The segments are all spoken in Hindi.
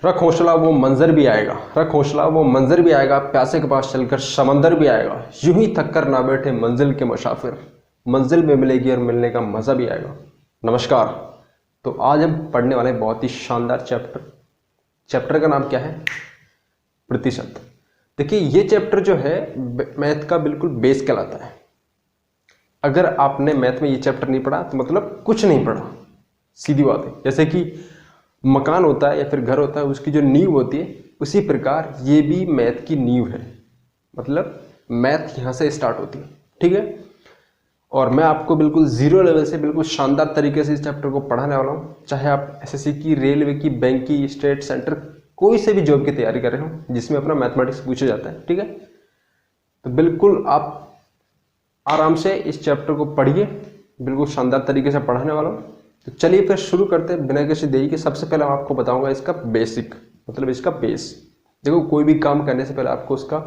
रख हौसला वो मंजर भी आएगा, रख हौसला वो मंजर भी आएगा, प्यासे के पास चलकर समंदर भी आएगा, यूं ही थक कर ना बैठे मंजिल के मुसाफिर, मंजिल में मिलेगी और मिलने का मज़ा भी आएगा। नमस्कार। तो आज हम पढ़ने वाले बहुत ही शानदार चैप्टर का नाम क्या है? प्रतिशत। देखिए ये चैप्टर जो है मैथ का बिल्कुल बेस कहलाता है। अगर आपने मैथ में ये चैप्टर नहीं पढ़ा तो मतलब कुछ नहीं पढ़ा, सीधी बात है। जैसे कि मकान होता है या फिर घर होता है, उसकी जो नींव होती है, उसी प्रकार ये भी मैथ की नींव है। मतलब मैथ यहाँ से स्टार्ट होती है, ठीक है। और मैं आपको बिल्कुल जीरो लेवल से बिल्कुल शानदार तरीके से इस चैप्टर को पढ़ाने वाला हूँ। चाहे आप एसएससी की, रेलवे की, बैंक की, स्टेट, सेंटर, कोई से भी जॉब की तैयारी कर रहे हो जिसमें अपना मैथमेटिक्स पूछा जाता है, ठीक है। तो बिल्कुल आप आराम से इस चैप्टर को पढ़िए, बिल्कुल शानदार तरीके से पढ़ाने वाला हूँ। तो चलिए फिर शुरू करते हैं बिना किसी देरी के। सबसे पहले मैं आपको बताऊंगा इसका बेसिक, मतलब इसका बेस। देखो कोई भी काम करने से पहले आपको उसका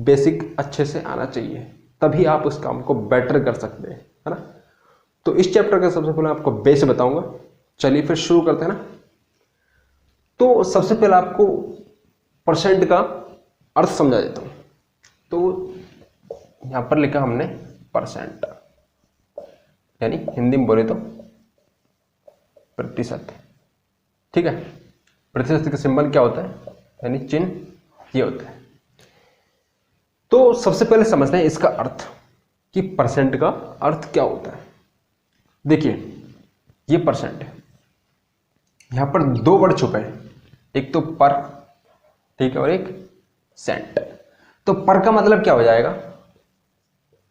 बेसिक अच्छे से आना चाहिए, तभी आप उस काम को बेटर कर सकते हैं, है ना। तो इस चैप्टर का सबसे पहले आपको बेस बताऊंगा। चलिए फिर शुरू करते हैं ना। तो सबसे पहले आपको परसेंट का अर्थ समझा देता हूं। तो यहां पर लिखा हमने परसेंट, यानी हिंदी में बोले तो प्रतिशत, ठीक है। प्रतिशत का सिंबल क्या होता है, यानी चिन्ह ये होता है। तो सबसे पहले समझते हैं इसका अर्थ कि परसेंट का अर्थ क्या होता है। देखिए ये परसेंट है, यहां पर दो वर्ड छुपे हैं, एक तो पर, ठीक है, और एक सेंट। तो पर का मतलब क्या हो जाएगा?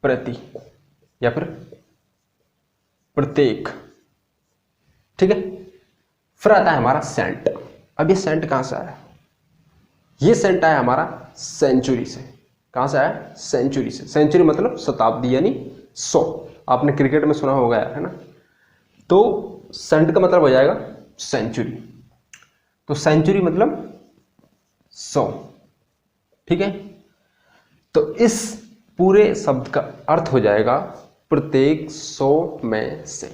प्रति या फिर प्रत्येक, ठीक है। फिर आता है हमारा सेंट। अब ये सेंट कहां से आया? ये सेंट आया हमारा सेंचुरी से। कहां से आया? सेंचुरी से। सेंचुरी मतलब शताब्दी, यानी 100। आपने क्रिकेट में सुना होगा यार, है ना। तो सेंट का मतलब हो जाएगा सेंचुरी। तो सेंचुरी मतलब 100, ठीक है। तो इस पूरे शब्द का अर्थ हो जाएगा प्रत्येक 100 में से,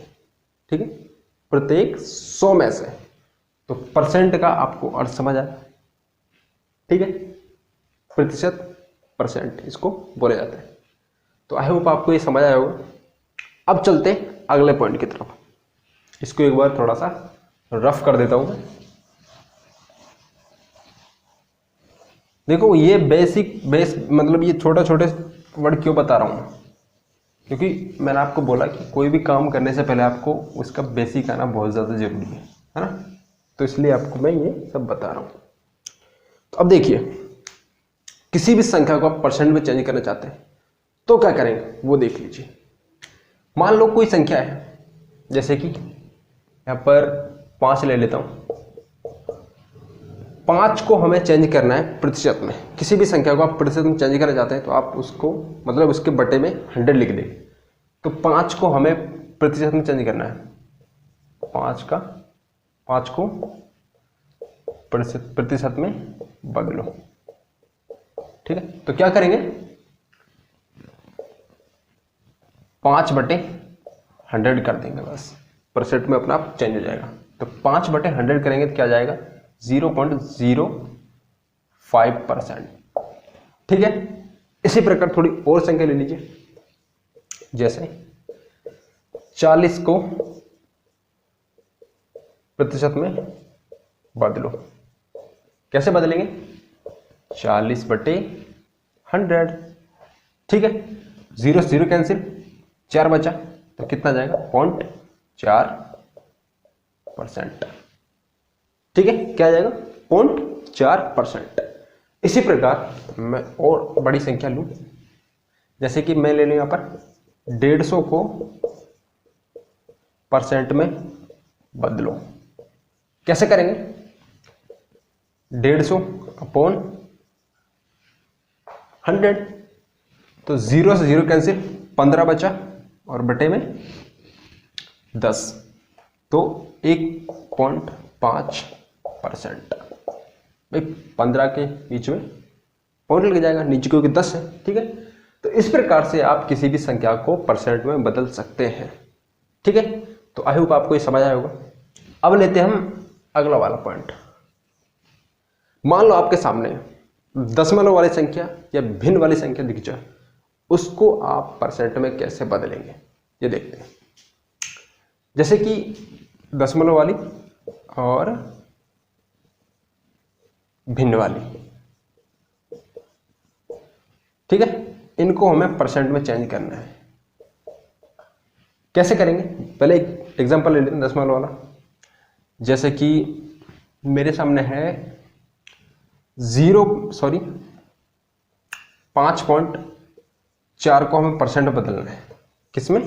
ठीक है, प्रत्येक 100 में से। तो परसेंट का आपको अर्थ समझ आया, ठीक है। प्रतिशत, परसेंट, इसको बोला जाता है। तो आई होप आपको ये समझ आया होगा। अब चलते हैं अगले पॉइंट की तरफ। इसको एक बार थोड़ा सा रफ कर देता हूं। देखो ये बेस मतलब ये छोटे वर्ड क्यों बता रहा हूं, क्योंकि मैंने आपको बोला कि कोई भी काम करने से पहले आपको उसका बेसिक आना बहुत ज़्यादा जरूरी है ना। तो इसलिए आपको मैं ये सब बता रहा हूँ। तो अब देखिए, किसी भी संख्या को आप परसेंट में चेंज करना चाहते हैं तो क्या करेंगे वो देख लीजिए। मान लो कोई संख्या है, जैसे कि यहाँ पर 5 ले लेता हूँ। 5 को हमें चेंज करना है प्रतिशत में। किसी भी संख्या को आप प्रतिशत में चेंज करना चाहते हैं तो आप उसको मतलब उसके बटे में 100 लिख दें। तो 5 को हमें प्रतिशत में चेंज करना है। 5 को प्रतिशत में बदलो, ठीक है। तो क्या करेंगे? 5/100 कर देंगे, बस परसेंट में अपना आप चेंज हो जाएगा। तो 5/100 करेंगे तो क्या आ जाएगा? 0.05%, ठीक है। इसी प्रकार थोड़ी और संख्या ले लीजिए, जैसे 40 को प्रतिशत में बदलो। कैसे बदलेंगे? 40/100, ठीक है। 0 से 0 कैंसिल, 4 बचा, तो कितना जाएगा? 0.4%, ठीक है। क्या जाएगा? 0.4%। इसी प्रकार मैं और बड़ी संख्या लूं, जैसे कि मैं ले लूं यहां पर 150 को परसेंट में बदलो। कैसे करेंगे? 150/100, तो 0 से 0 कैंसिल, 15 बचा और बटे में 10, तो 1.5%। भाई 15 के बीच में पॉइंट लग जाएगा नीचे, क्योंकि 10 है, ठीक है। तो इस प्रकार से आप किसी भी संख्या को परसेंट में बदल सकते हैं, ठीक है। तो आई होप आपको ये समझ आया होगा। अब लेते हैं हम अगला वाला पॉइंट। मान लो आपके सामने दशमलव वाली संख्या या भिन्न वाली संख्या दिख जाए, उसको आप परसेंट में कैसे बदलेंगे ये देखते हैं। जैसे कि दशमलव वाली और भिन्न वाली, ठीक है, इनको हमें परसेंट में चेंज करना है। कैसे करेंगे, पहले एक एग्जांपल ले लेते हैं दशमलव वाला। जैसे कि मेरे सामने है 5.4 को हमें परसेंट में बदलना है। किसमें?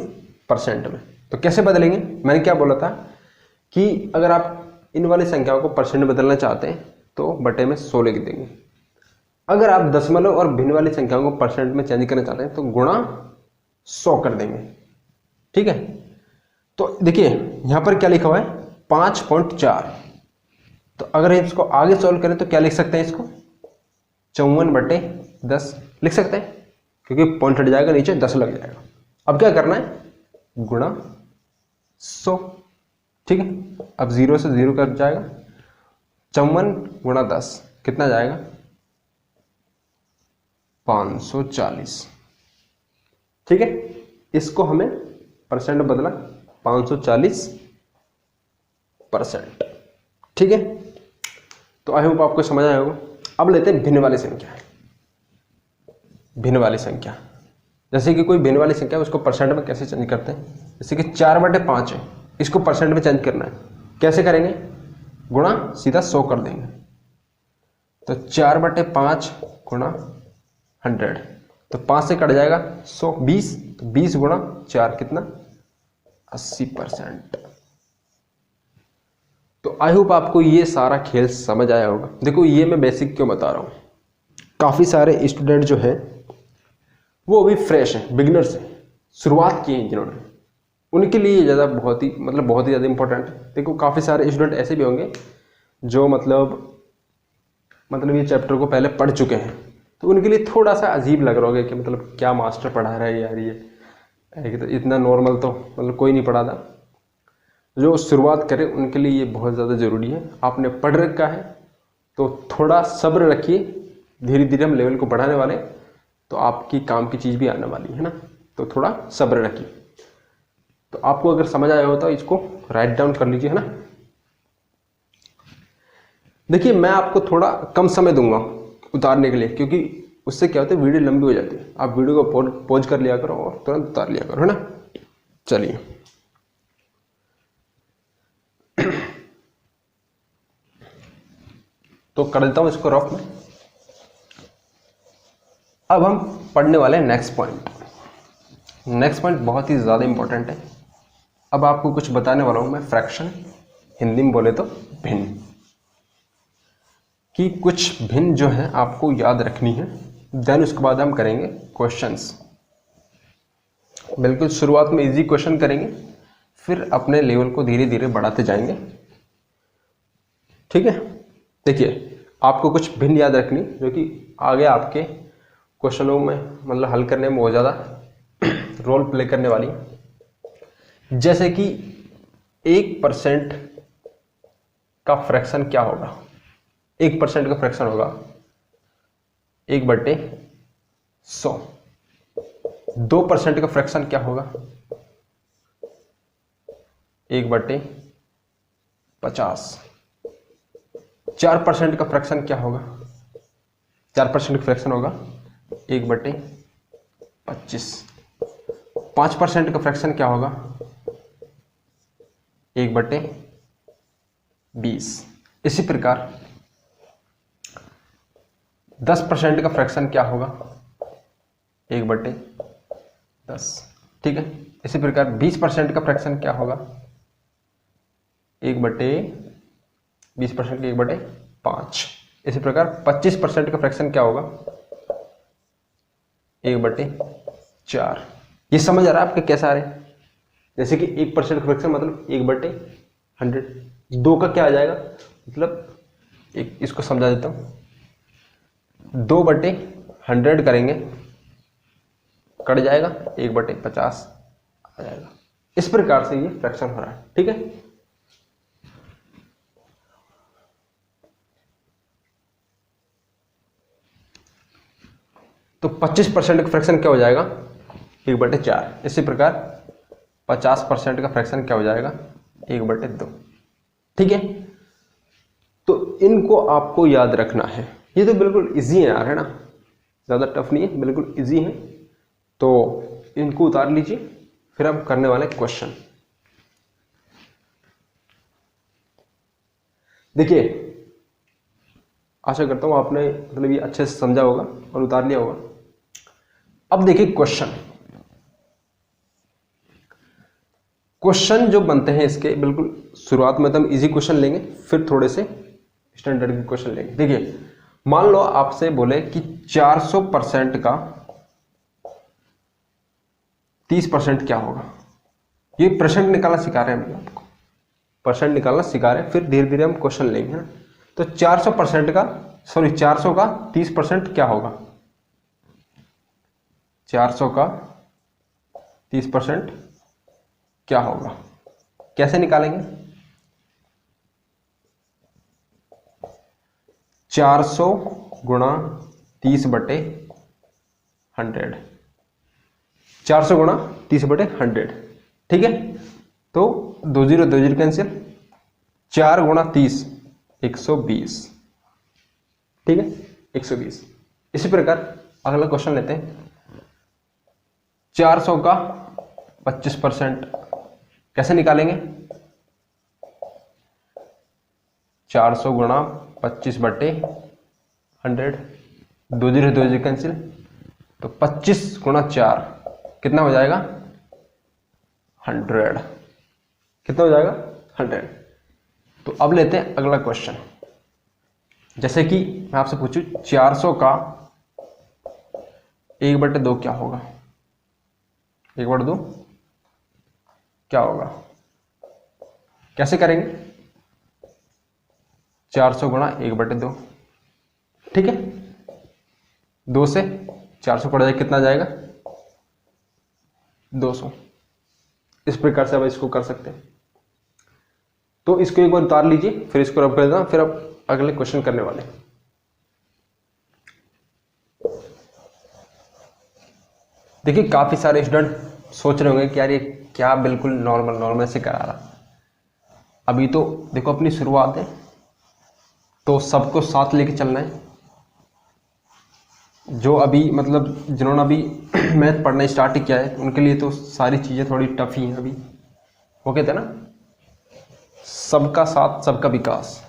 परसेंट में। तो कैसे बदलेंगे, मैंने क्या बोला था कि अगर आप इन वाली संख्याओं को परसेंट में बदलना चाहते हैं तो बटे में 100 लिख देंगे। अगर आप दशमलव और भिन्न वाली संख्याओं को परसेंट में चेंज करना चाहते हैं तो गुणा 100 कर देंगे, ठीक है। तो देखिए यहां पर क्या लिखा हुआ है 5.4, तो अगर इसको आगे सॉल्व करें तो क्या लिख सकते हैं, इसको 54/10 लिख सकते हैं, क्योंकि पॉइंट हट जाएगा नीचे 10 लग जाएगा। अब क्या करना है, गुणा 100, ठीक है। अब 0 से 0 कट जाएगा, 54 गुणा 10 कितना जाएगा, 540, ठीक है। इसको हमें परसेंट में बदला 540%, ठीक है। तो आई होप आपको समझ आया होगा। अब लेते हैं भिन्न वाली संख्या। भिन्न वाली संख्या जैसे कि कोई भिन्न वाली संख्या है, उसको परसेंट में कैसे चेंज करते हैं। जैसे कि 4/5 है, इसको परसेंट में चेंज करना है, कैसे करेंगे, गुणा सीधा 100 कर देंगे। तो 4/5 गुणा 100, तो 5 से कट जाएगा 100, 20, तो 20 गुणा 4 कितना, 80%। तो आई होप आपको ये सारा खेल समझ आया होगा। देखो ये मैं बेसिक क्यों बता रहा हूँ, काफ़ी सारे स्टूडेंट जो है वो अभी फ्रेश हैं, बिगिनर्स हैं, शुरुआत की है जिन्होंने, उनके लिए ज़्यादा बहुत ही ज़्यादा इंपॉर्टेंट है। देखो काफ़ी सारे स्टूडेंट ऐसे भी होंगे जो मतलब ये चैप्टर को पहले पढ़ चुके हैं, तो उनके लिए थोड़ा सा अजीब लग रहा होगा कि मतलब क्या मास्टर पढ़ा रहा है यार, ये तो इतना नॉर्मल तो कोई नहीं पढ़ा था। जो शुरुआत करें उनके लिए ये बहुत ज़्यादा ज़रूरी है। आपने पढ़ रखा है तो थोड़ा सब्र रखिए, धीरे धीरे हम लेवल को बढ़ाने वाले, तो आपकी काम की चीज़ भी आने वाली है ना, तो थोड़ा सब्र रखिए। तो आपको अगर समझ आया हो तो इसको राइट डाउन कर लीजिए, है ना। देखिए मैं आपको थोड़ा कम समय दूंगा उतारने के लिए, क्योंकि उससे क्या होता है वीडियो लंबी हो जाती है। आप वीडियो को पॉज कर लिया करो और तुरंत उतार लिया करो, है ना। चलिए तो कर देता हूं इसको रफ में। अब हम पढ़ने वाले हैं नेक्स्ट पॉइंट। नेक्स्ट पॉइंट बहुत ही ज़्यादा इंपॉर्टेंट है। अब आपको कुछ बताने वाला हूं मैं फ्रैक्शन, हिंदी में बोले तो भिन्न, कि कुछ भिन्न जो है आपको याद रखनी है। देन उसके बाद हम करेंगे क्वेश्चंस। बिल्कुल शुरुआत में इजी क्वेश्चन करेंगे, फिर अपने लेवल को धीरे धीरे बढ़ाते जाएंगे, ठीक है। देखिए आपको कुछ भिन्न याद रखनी जो कि आगे आपके क्वेश्चनों में हल करने में बहुत ज़्यादा रोल प्ले करने वाली है। जैसे कि 1% का फ्रैक्शन क्या होगा, 1% का फ्रैक्शन होगा 1/100। 2% का फ्रैक्शन क्या होगा, 1/50। 4% का फ्रैक्शन क्या होगा, 4% का फ्रैक्शन होगा 1/25। 5% का फ्रैक्शन क्या होगा, 1/20। इसी प्रकार 10% का फ्रैक्शन क्या होगा, 1/10, ठीक है। इसी प्रकार 20% का फ्रैक्शन क्या होगा, 20% का 1/5। इसी प्रकार 25% का फ्रैक्शन क्या होगा, 1/4। ये समझ आ रहा है आपके कैसा आ रहे हैं। जैसे कि 1% का फ्रैक्शन मतलब 1/100। 2 का क्या आ जाएगा, मतलब एक इसको समझा देता हूँ, 2/100 करेंगे कट जाएगा, 1/50 आ जाएगा। इस प्रकार से ये फ्रैक्शन हो रहा है, ठीक है। तो 25% का फ्रैक्शन क्या हो जाएगा, 1/4। इसी प्रकार 50% का फ्रैक्शन क्या हो जाएगा, 1/2। ठीक है, तो इनको आपको याद रखना है। ये तो बिल्कुल इजी है यार, है ना, ज़्यादा टफ नहीं है, बिल्कुल इजी है। तो इनको उतार लीजिए, फिर हम करने वाले क्वेश्चन। देखिए, आशा करता हूं आपने मतलब ये अच्छे से समझा होगा और उतार लिया होगा। अब देखिए क्वेश्चन जो बनते हैं इसके, बिल्कुल शुरुआत में तो हम इजी क्वेश्चन लेंगे, फिर थोड़े से स्टैंडर्ड के क्वेश्चन लेंगे। देखिए, मान लो आपसे बोले कि 400% का 30% क्या होगा। ये परसेंट निकालना सिखा रहे हैं हम आपको, परसेंट निकालना सिखा रहे हैं, फिर धीरे धीरे हम क्वेश्चन लेंगे ना। तो 400 का 30% क्या होगा, 400 का 30% क्या होगा, कैसे निकालेंगे। 400 गुणा 30/100, 400 गुणा 30/100। ठीक है, तो 2 0 2 0 कैंसिल, 4 गुणा 30 120। ठीक है, 120। इसी प्रकार अगला क्वेश्चन लेते हैं। 400 का 25% कैसे निकालेंगे, 400 गुणा 25/100, 2 0 2 0 कैंसिल, तो 25 गुणा 4 कितना हो जाएगा, 100। कितना हो जाएगा, 100। तो अब लेते हैं अगला क्वेश्चन। जैसे कि मैं आपसे पूछूं 400 का 1/2 क्या होगा, 1/2 क्या होगा, कैसे करेंगे, 400 गुणा 1/2। ठीक है, 2 से 400 कट जाए, कितना जाएगा, 200। इस प्रकार से आप इसको कर सकते हैं। तो इसको एक बार उतार लीजिए, फिर इसको रब कर देना, फिर आप अगले क्वेश्चन करने वाले। देखिए, काफी सारे स्टूडेंट सोच रहे होंगे कि यार ये क्या बिल्कुल नॉर्मल से करा रहा। अभी तो देखो अपनी शुरुआत है, तो सबको साथ लेके चलना है। जो अभी मतलब जिन्होंने अभी मैथ पढ़ना स्टार्ट किया है, उनके लिए तो सारी चीज़ें थोड़ी टफ ही हैं अभी। वो कहते हैं ना, सबका साथ सबका विकास,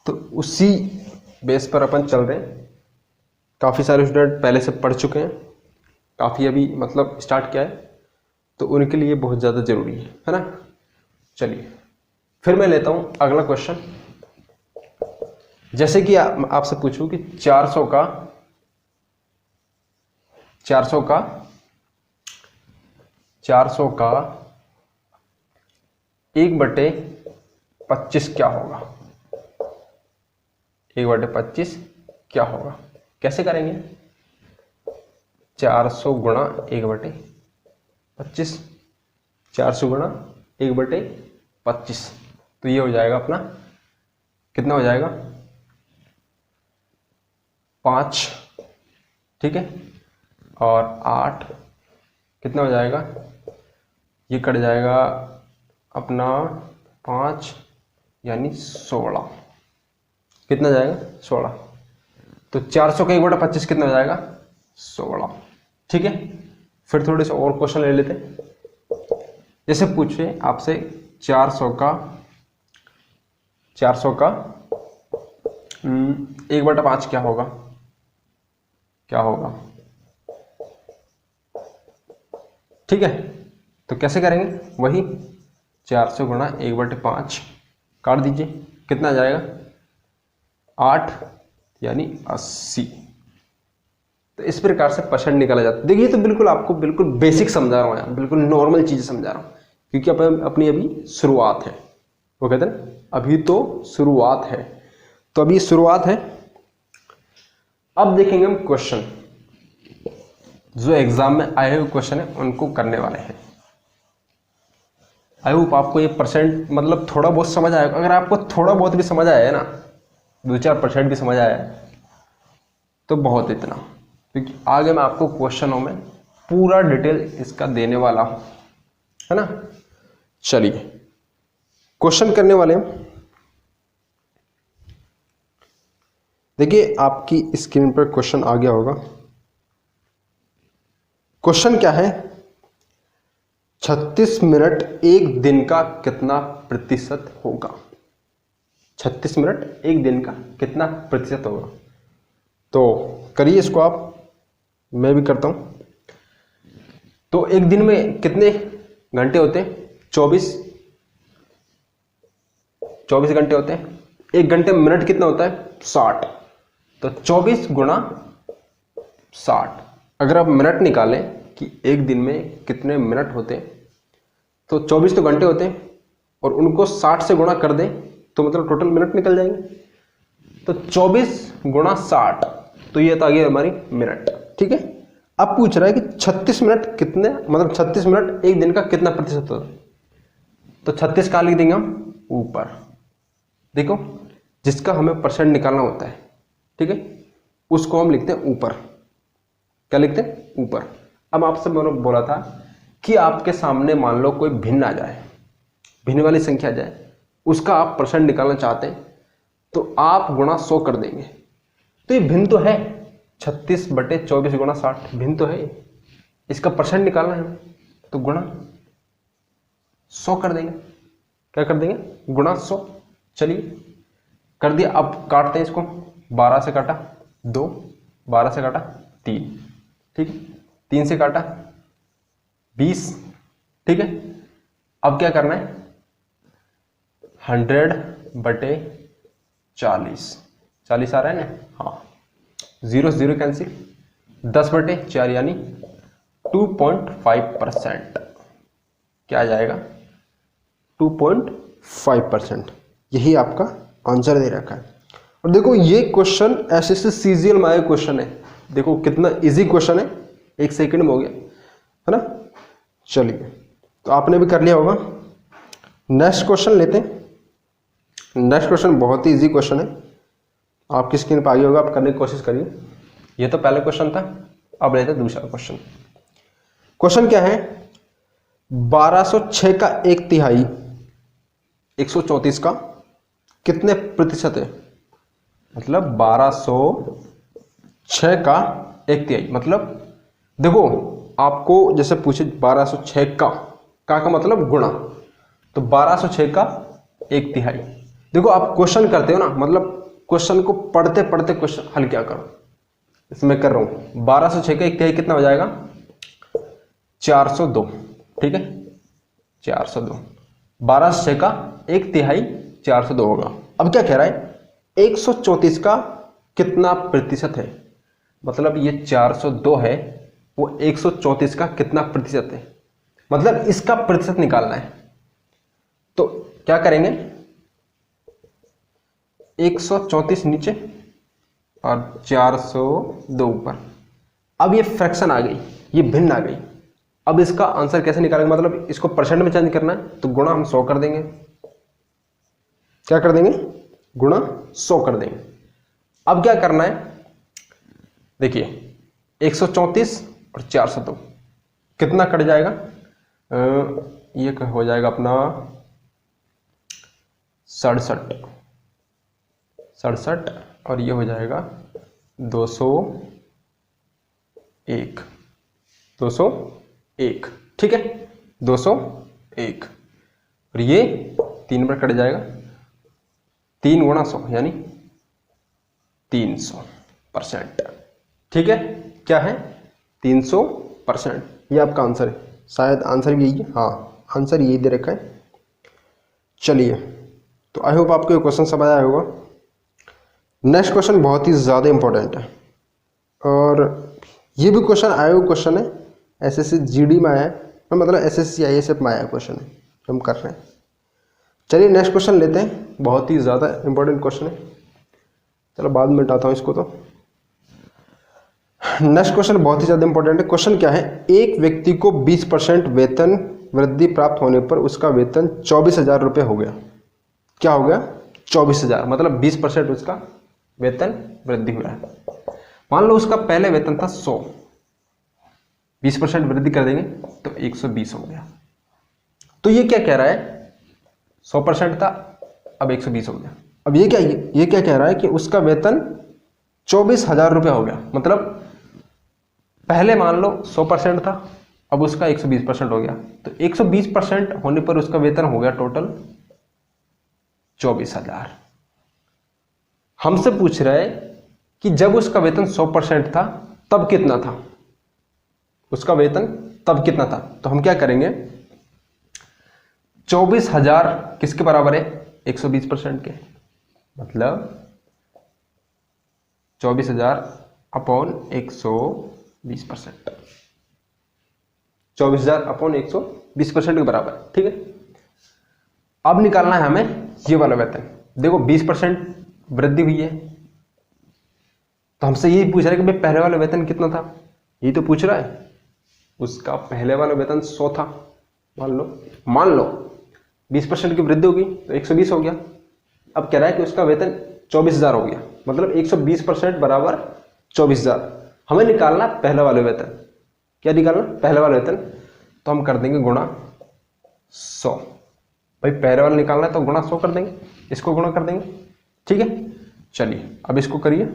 तो उसी बेस पर अपन चल रहे हैं। काफ़ी सारे स्टूडेंट पहले से पढ़ चुके हैं, काफ़ी अभी मतलब स्टार्ट किया है, तो उनके लिए बहुत ज़्यादा ज़रूरी है ना। चलिए, फिर मैं लेता हूँ अगला क्वेश्चन। जैसे कि आपसे पूछूं कि 400 का 1/25 क्या होगा, 1/25 क्या होगा, कैसे करेंगे, 400 गुणा 1/25, 400 गुणा 1/25, तो ये हो जाएगा अपना, कितना हो जाएगा, 5। ठीक है, और 8 कितना हो जाएगा, ये कट जाएगा अपना 5 यानी 16। कितना जाएगा, 16। तो 400 का 1/25 कितना हो जाएगा, 16। ठीक है, फिर थोड़े से और क्वेश्चन ले लेते हैं। जैसे पूछे आपसे 400 का 1/5 क्या होगा, क्या होगा। ठीक है, तो कैसे करेंगे, वही 400 गुणा 1/5 काट दीजिए, कितना जाएगा, 8 यानी 80। तो इस प्रकार से परसेंट निकाला जाता है। देखिए, तो बिल्कुल आपको बिल्कुल बेसिक समझा रहा हूँ यार, बिल्कुल नॉर्मल चीज़ समझा रहा हूँ, क्योंकि अपनी अभी शुरुआत है। वो कहते हैं अभी तो शुरुआत है, तो अभी शुरुआत है। अब देखेंगे हम क्वेश्चन, जो एग्जाम में आए हुए क्वेश्चन है उनको करने वाले हैं। आई होप आपको ये परसेंट मतलब थोड़ा बहुत समझ आएगा। अगर आपको थोड़ा बहुत भी समझ आया है ना, 2-4% भी समझ आया है, तो बहुत इतना क्योंकि आगे मैं आपको क्वेश्चनों में पूरा डिटेल इसका देने वाला हूं, है ना। चलिए क्वेश्चन करने वाले हैं। देखिए आपकी स्क्रीन पर क्वेश्चन आ गया होगा। क्वेश्चन क्या है, 36 मिनट एक दिन का कितना प्रतिशत होगा। 36 मिनट एक दिन का कितना प्रतिशत होगा। तो करिए इसको आप, मैं भी करता हूं। तो एक दिन में कितने घंटे होते हैं, 24 घंटे होते हैं। एक घंटे में मिनट कितना होता है, 60। तो 24 गुणा 60। अगर आप मिनट निकालें कि एक दिन में कितने मिनट होते हैं, तो 24 तो घंटे होते हैं और उनको 60 से गुणा कर दें तो मतलब टोटल मिनट निकल जाएंगे। तो 24 गुणा 60, तो ये तो आ गई हमारी मिनट। ठीक है, अब पूछ रहा है कि 36 मिनट कितने, मतलब 36 मिनट एक दिन का कितना प्रतिशत होता है। तो 36 कहाँ लिख देंगे हम, ऊपर। देखो जिसका हमें परसेंट निकालना होता है, ठीक है, उसको हम लिखते हैं ऊपर। क्या लिखते हैं, ऊपर। अब आपसे मैंने बोला था कि आपके सामने मान लो कोई भिन्न आ जाए, भिन्न वाली संख्या आ जाए, उसका आप परसेंट निकालना चाहते हैं तो आप गुणा 100 कर देंगे। तो ये भिन्न तो है, 36/24 गुणा 60 भिन्न तो है, इसका परसेंट निकालना है तो गुणा 100 कर देंगे। क्या कर देंगे, गुणा 100। चलिए कर दिया। अब काटते हैं इसको, 12 से काटा 2, 12 से काटा 3, ठीक है, 3 से काटा 20, ठीक है। अब क्या करना है, 100/40, 40 आ रहा है ना, हाँ, 0 से 0 कैंसिल, 10/4 यानी 2.5%। क्या आ जाएगा, 2.5%। यही आपका आंसर दे रखा है। और देखो ये क्वेश्चन एसएससी सीजीएल में आया क्वेश्चन है, देखो कितना इजी क्वेश्चन है, 1 सेकंड में हो गया, है ना। चलिए तो आपने भी कर लिया होगा। नेक्स्ट क्वेश्चन लेते हैं। नेक्स्ट क्वेश्चन बहुत ही इजी क्वेश्चन है, आपकी स्क्रीन पर आ गया होगा, आप करने की कोशिश करिए। ये तो पहला क्वेश्चन था, अब लेते हैं दूसरा क्वेश्चन। क्वेश्चन क्या है, 1206 का 1/3 134 का कितने प्रतिशत है। मतलब 1206 का 1/3, मतलब देखो आपको जैसे पूछे 1206 का मतलब गुणा, तो 1206 का 1/3। देखो आप क्वेश्चन करते हो ना, मतलब क्वेश्चन को पढ़ते पढ़ते क्वेश्चन हल क्या करो, इसमें कर रहा हूं। 1206 का 1/3 कितना हो जाएगा, 402, ठीक है, 402। 1206 का 1/3 402 होगा। अब क्या कह रहा है, 134 का कितना प्रतिशत है, मतलब ये 402 है, वो 134 का कितना प्रतिशत है, मतलब इसका प्रतिशत निकालना है। तो क्या करेंगे, 134 नीचे और 402 ऊपर। अब ये फ्रैक्शन आ गई, ये भिन्न आ गई। अब इसका आंसर कैसे निकालेंगे, मतलब इसको परसेंट में चेंज करना है, तो गुणा हम 100 कर देंगे। क्या कर देंगे, गुणा 100 कर देंगे। अब क्या करना है, देखिए 134 और 402 कितना कट जाएगा, ये हो जाएगा अपना 67 और ये हो जाएगा 201, ठीक है, 201। और ये 3 पर कट जाएगा, 3 गुणा 100 यानी 300%, ठीक है। क्या है, 300%। ये आपका आंसर है, शायद आंसर भी यही है, हाँ आंसर यही दे रखा है। चलिए तो आई होप आपको ये क्वेश्चन समझ आया होगा। नेक्स्ट क्वेश्चन बहुत ही ज़्यादा इंपॉर्टेंट है, और ये भी क्वेश्चन आया हुआ क्वेश्चन है, एसएससी जीडी में आया है, मतलब एसएससी आईएएस में आया क्वेश्चन है, हम कर रहे हैं। चलिए नेक्स्ट क्वेश्चन लेते हैं, बहुत ही ज़्यादा इंपॉर्टेंट क्वेश्चन है। चलो बाद में हटाता हूँ इसको। तो नेक्स्ट क्वेश्चन बहुत ही ज़्यादा इंपॉर्टेंट है। क्वेश्चन क्या है, एक व्यक्ति को 20% वेतन वृद्धि प्राप्त होने पर उसका वेतन 24,000 रुपये हो गया। क्या हो गया, 24,000, मतलब 20% उसका वेतन वृद्धि हुआ है। मान लो उसका पहले वेतन था 100, 20% वृद्धि कर देंगे तो 120 हो गया। तो ये क्या कह रहा है, 100% था अब 120 हो गया। अब ये क्या कह रहा है कि उसका वेतन 24,000 रुपया हो गया। मतलब पहले मान लो 100% था, अब उसका 120% हो गया, तो 120% होने पर उसका वेतन हो गया टोटल 24,000। हमसे पूछ रहा है कि जब उसका वेतन 100% था तब कितना था, उसका वेतन तब कितना था। तो हम क्या करेंगे, 24,000 किसके बराबर है, 120% के, मतलब 24,000 अपॉन 120%, 24,000 अपॉन 120% के बराबर, ठीक है। अब निकालना है हमें ये वाला वेतन। देखो 20% वृद्धि हुई है, तो हमसे यही पूछ रहा है कि भाई पहले वाला वेतन कितना था, यही तो पूछ रहा है। उसका पहले वाला वेतन 100 था, मान लो 20% की वृद्धि होगी तो 120 हो गया। अब कह रहा है कि उसका वेतन 24,000 हो गया, मतलब 120% बराबर 24,000। हमें निकालना पहले वाले वेतन। क्या निकालना, पहले वाला वेतन। तो हम कर देंगे गुणा 100। भाई पहले वाला निकालना है तो गुणा 100 कर देंगे, इसको गुणा कर देंगे, ठीक है। चलिए अब इसको करिए,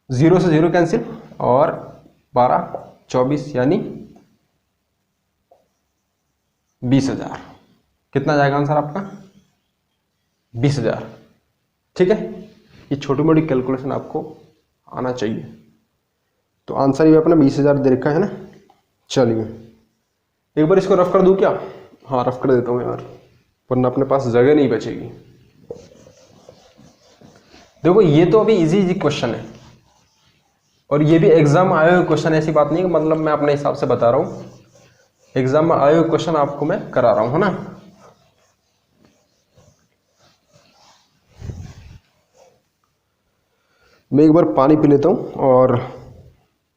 0 से 0 कैंसिल, और 12 24 यानी 20,000। कितना जाएगा आंसर आपका, 20,000, ठीक है। ये छोटी मोटी कैलकुलेशन आपको आना चाहिए। तो आंसर ये अपना 20,000 दे रखा है ना। चलिए एक बार इसको रफ कर दूं क्या, हाँ रफ कर देता हूँ यार, वरना अपने पास जगह नहीं बचेगी। देखो ये तो अभी इजी क्वेश्चन है, और ये भी एग्जाम आए हुए क्वेश्चन, ऐसी बात नहीं है, मतलब मैं अपने हिसाब से बता रहा हूं, एग्जाम में आए हुए क्वेश्चन आपको मैं करा रहा हूं, है ना। मैं एक बार पानी पी लेता हूं, और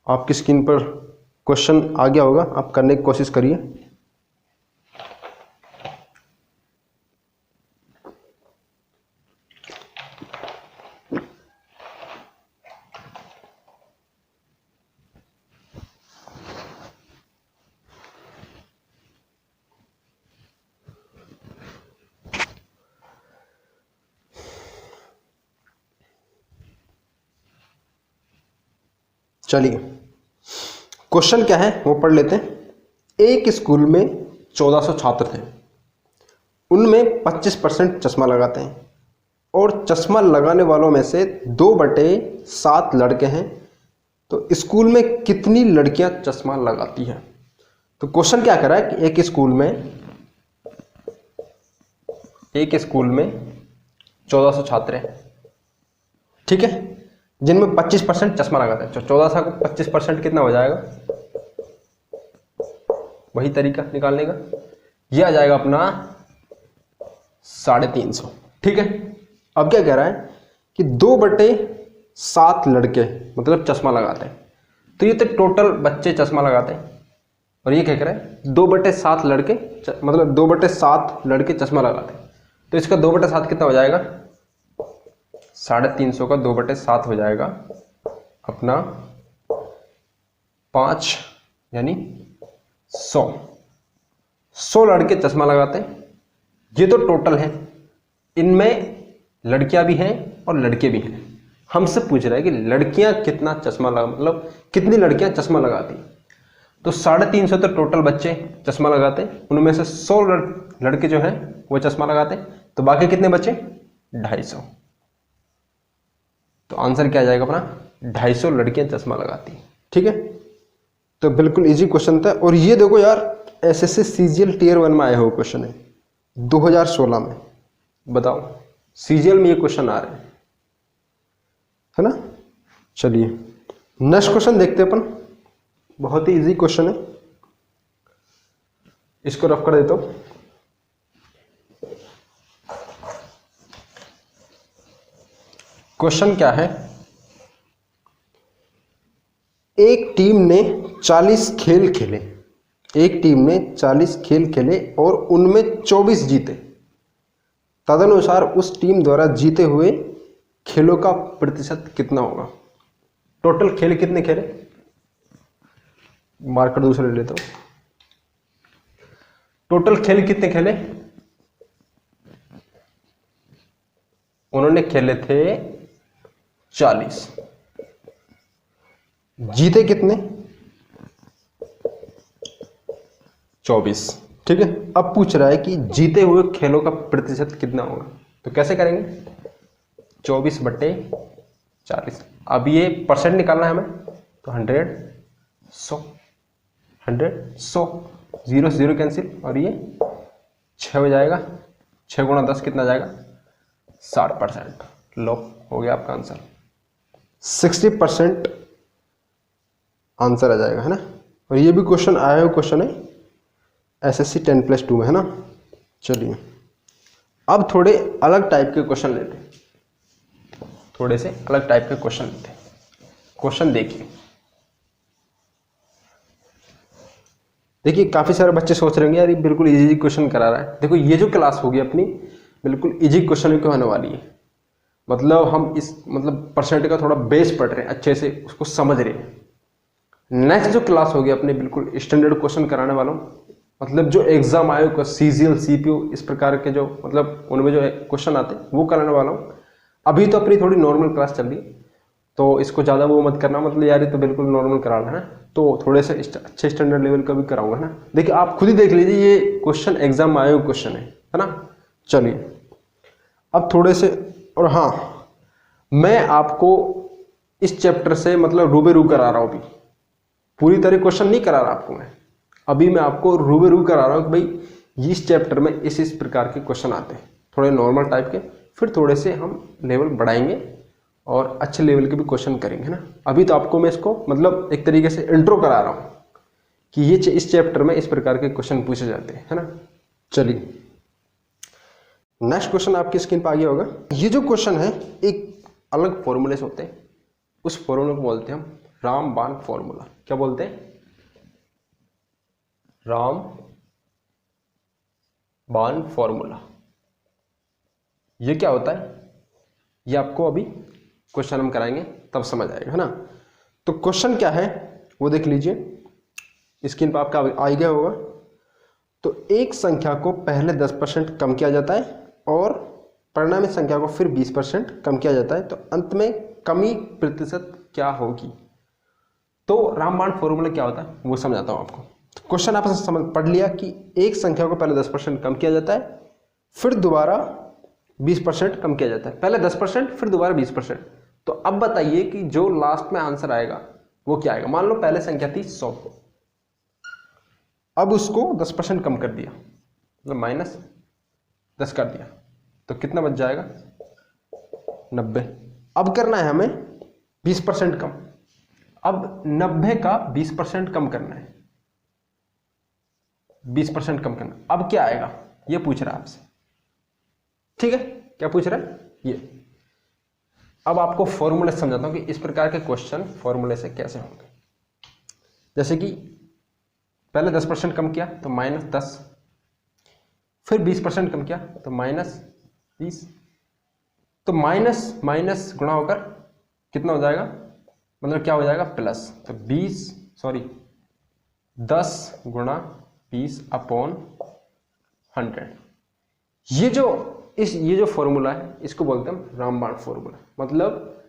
आपकी स्क्रीन पर क्वेश्चन आ गया होगा, आप करने की कोशिश करिए। चलिए क्वेश्चन क्या है वो पढ़ लेते हैं। एक स्कूल में 1400 छात्र थे, उनमें 25% चश्मा लगाते हैं, और चश्मा लगाने वालों में से 2/7 लड़के हैं, तो स्कूल में कितनी लड़कियां चश्मा लगाती हैं। तो क्वेश्चन क्या कर रहा है कि एक स्कूल में 1400 छात्र हैं, ठीक है, जिनमें 25% चश्मा लगाते हैं। 1400 को 25% कितना हो जाएगा, वही तरीका निकालने का, यह आ जाएगा अपना 350, ठीक है। अब क्या कह रहा है कि 2/7 लड़के मतलब चश्मा लगाते हैं, तो ये तो टोटल बच्चे चश्मा लगाते हैं, और ये क्या कह रहा है 2/7 लड़के, मतलब 2/7 लड़के चश्मा लगाते हैं, तो इसका 2/7 कितना हो जाएगा, 350 का 2/7 हो जाएगा अपना 5 यानी 100 लड़के चश्मा लगाते हैं। ये तो टोटल है, इनमें लड़कियां भी हैं और लड़के भी हैं। हमसे पूछ रहा है कि लड़कियां कितना चश्मा लगा, मतलब कितनी लड़कियां चश्मा लगाती। तो 350 तो टोटल बच्चे चश्मा लगाते हैं, उनमें से 100 लड़के जो हैं वो चश्मा लगाते हैं, तो बाकी कितने बचे, 250। तो आंसर क्या आ जाएगा अपना, 250 लड़कियां चश्मा लगाती, ठीक है। तो बिल्कुल इजी क्वेश्चन था, और ये देखो यार एसएससी सीजीएल टियर 1 में आया हुआ क्वेश्चन है 2016 में। बताओ सीजीएल में ये क्वेश्चन आ रहे हैं, है ना। चलिए नेक्स्ट क्वेश्चन देखते हैं अपन, बहुत ही इजी क्वेश्चन है, इसको रफ कर देता हूं। क्वेश्चन क्या है, एक टीम ने 40 खेल खेले, और उनमें 24 जीते। तदनुसार उस टीम द्वारा जीते हुए खेलों का प्रतिशत कितना होगा। टोटल खेले कितने खेले, मार्कर दूसरे ले लेता हूं। टोटल खेल कितने खेले, उन्होंने खेले थे 40। जीते कितने, 24। ठीक है, अब पूछ रहा है कि जीते हुए खेलों का प्रतिशत कितना होगा। तो कैसे करेंगे, 24/40। अब ये परसेंट निकालना है हमें, तो 100 100 100 100, 0 से 0 कैंसिल, और ये 6 हो जाएगा। 6 गुणा 10 कितना जाएगा, 60%। लो, हो गया आपका आंसर, 60% आंसर आ जाएगा, है ना। और ये भी क्वेश्चन आया हुआ क्वेश्चन है SSC 10+2 में, है ना। चलिए अब थोड़े अलग टाइप के क्वेश्चन लेते हैं, थोड़े से अलग टाइप के क्वेश्चन लेते हैं। क्वेश्चन देखिए काफी सारे बच्चे सोच रहे होंगे यार ये बिल्कुल इजी क्वेश्चन करा रहा है। देखो ये जो क्लास होगी अपनी बिल्कुल इजी क्वेश्चन की होने वाली है। मतलब हम इस परसेंट का थोड़ा बेस पढ़ रहे हैं, अच्छे से उसको समझ रहे हैं। नेक्स्ट जो क्लास होगी अपने बिल्कुल स्टैंडर्ड क्वेश्चन कराने वालों, मतलब जो एग्जाम आयोग का CGL CPU इस प्रकार के जो उनमें जो क्वेश्चन आते हैं वो कराने वाला हूँ। अभी तो अपनी थोड़ी नॉर्मल क्लास चल रही है, तो इसको ज़्यादा वो मत करना, मतलब यार ये तो बिल्कुल नॉर्मल करा रहा है ना, तो थोड़े से अच्छे स्टैंडर्ड लेवल का भी कराऊंगा ना। देखिए आप खुद ही देख लीजिए, ये क्वेश्चन एग्जाम आयोग क्वेश्चन है ना। चलिए अब थोड़े से, और हाँ मैं आपको इस चैप्टर से रूबेरू करा रहा हूँ, अभी पूरी तरह क्वेश्चन नहीं करा रहा आपको मैं, अभी मैं आपको रूबेरू करा रहा हूँ कि भाई इस चैप्टर में इस प्रकार के क्वेश्चन आते हैं, थोड़े नॉर्मल टाइप के, फिर थोड़े से हम लेवल बढ़ाएंगे और अच्छे लेवल के भी क्वेश्चन करेंगे ना। अभी तो आपको मैं इसको एक तरीके से इंट्रो करा रहा हूँ कि ये इस चैप्टर में इस प्रकार के क्वेश्चन पूछे जाते हैं, है ना। चलिए नेक्स्ट क्वेश्चन आपकी स्क्रीन पर आ गया होगा। ये जो क्वेश्चन है एक अलग फॉर्मूले से होते हैं, उस फॉर्मूले को बोलते हैं हम रामबाण फॉर्मूला। क्या बोलते हैं, रामबाण फॉर्मूला। ये क्या होता है ये आपको अभी क्वेश्चन हम कराएंगे तब समझ आएगा, है ना। तो क्वेश्चन क्या है वो देख लीजिए, स्क्रीन पर आपका आ गया होगा। तो एक संख्या को पहले 10% कम किया जाता है और परिणामी संख्या को फिर 20% कम किया जाता है, तो अंत में कमी प्रतिशत क्या होगी। तो रामबाण फॉर्मूला क्या होता है वो समझाता हूं आपको। तो क्वेश्चन आपने समझ पढ़ लिया कि एक संख्या को पहले 10% कम किया जाता है, फिर दोबारा 20% कम किया जाता है, पहले 10% फिर दोबारा 20%। तो अब बताइए कि जो लास्ट में आंसर आएगा वो क्या आएगा। मान लो पहले संख्या थी 100, अब उसको 10% कम कर दिया, मतलब -10 कर दिया, तो कितना बच जाएगा 90। अब करना है हमें 20% कम, अब 90 का 20% कम करना है, 20% कम करना। अब क्या आएगा ये पूछ रहा है आपसे, ठीक है। क्या पूछ रहा है ये, अब आपको फॉर्मूले समझाता हूं कि इस प्रकार के क्वेश्चन फॉर्मूले से कैसे होंगे। जैसे कि पहले 10% कम किया तो -10, फिर 20% कम किया तो -20, तो माइनस माइनस गुणा होकर कितना हो जाएगा, मतलब क्या हो जाएगा प्लस। तो 10 गुणा 20/100। ये जो फॉर्मूला है इसको बोलते हैं हम रामबाण फॉर्मूला। मतलब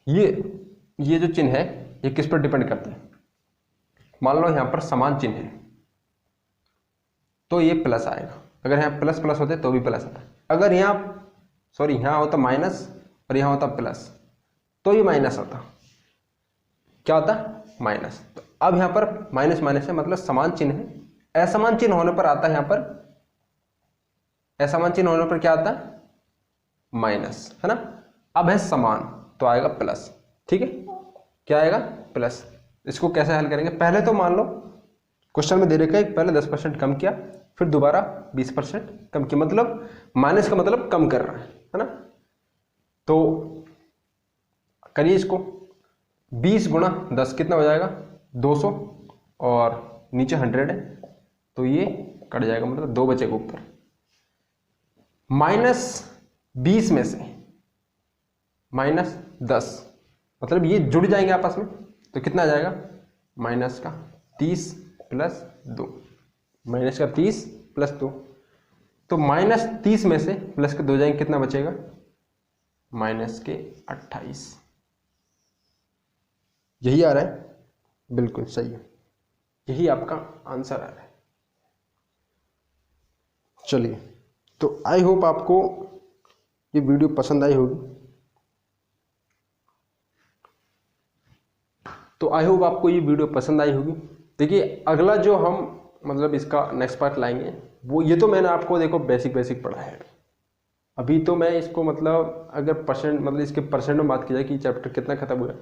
ये जो चिन्ह है ये किस पर डिपेंड करता है। मान लो यहां पर समान चिन्ह है तो ये प्लस आएगा, अगर यहाँ प्लस प्लस होते तो भी प्लस आता। अगर यहाँ होता माइनस और यहाँ होता प्लस तो ये माइनस आता, क्या होता माइनस। तो अब यहाँ पर माइनस माइनस है, मतलब समान चिन्ह है। असमान चिन्ह होने पर आता है, यहाँ पर असमान चिन्ह होने पर क्या आता है माइनस, है ना। अब है समान तो आएगा प्लस, ठीक है। क्या आएगा प्लस। इसको कैसे हल करेंगे, पहले तो मान लो क्वेश्चन में दे रखा है पहले 10% कम किया फिर दोबारा 20% कम किया, मतलब माइनस का मतलब कम कर रहा है ना। तो करिए इसको, 20 गुणा 10 कितना हो जाएगा 200 और नीचे 100 है तो ये कट जाएगा, मतलब 2 बचेगा ऊपर। -20 में से -10 मतलब ये जुड़ जाएंगे आपस में, तो कितना आ जाएगा माइनस का 30 प्लस 2, माइनस का 30 प्लस 2, तो माइनस 30 में से प्लस के 2 जाएंगे, कितना बचेगा माइनस के 28। यही आ रहा है, बिल्कुल सही है, यही आपका आंसर आ रहा है। चलिए, तो आई होप आपको ये वीडियो पसंद आई होगी। तो आई होप आपको ये वीडियो पसंद आई होगी। देखिए अगला जो हम मतलब इसका नेक्स्ट पार्ट लाएंगे वो, ये तो मैंने आपको देखो बेसिक पढ़ा है। अभी तो मैं इसको मतलब अगर परसेंट मतलब इसके परसेंट में बात की जाए कि चैप्टर कितना खत्म हुआ है,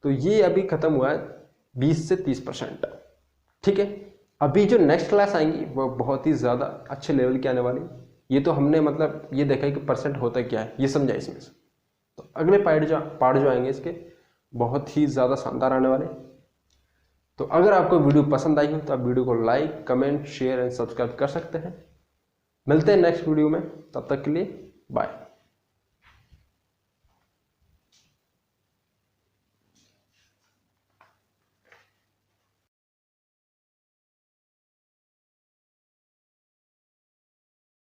तो ये अभी खत्म हुआ है 20 से 30%। ठीक है, अभी जो नेक्स्ट क्लास आएंगी वो बहुत ही ज़्यादा अच्छे लेवल की आने वाली। ये तो हमने मतलब ये देखा है कि परसेंट होता क्या है, ये समझा इसमें से। तो अगले पार्ट जो आएंगे इसके बहुत ही ज़्यादा शानदार आने वाले। तो अगर आपको वीडियो पसंद आई हो तो आप वीडियो को like, comment, share and subscribe कर सकते हैं। मिलते हैं नेक्स्ट वीडियो में, तब तक के लिए बाय।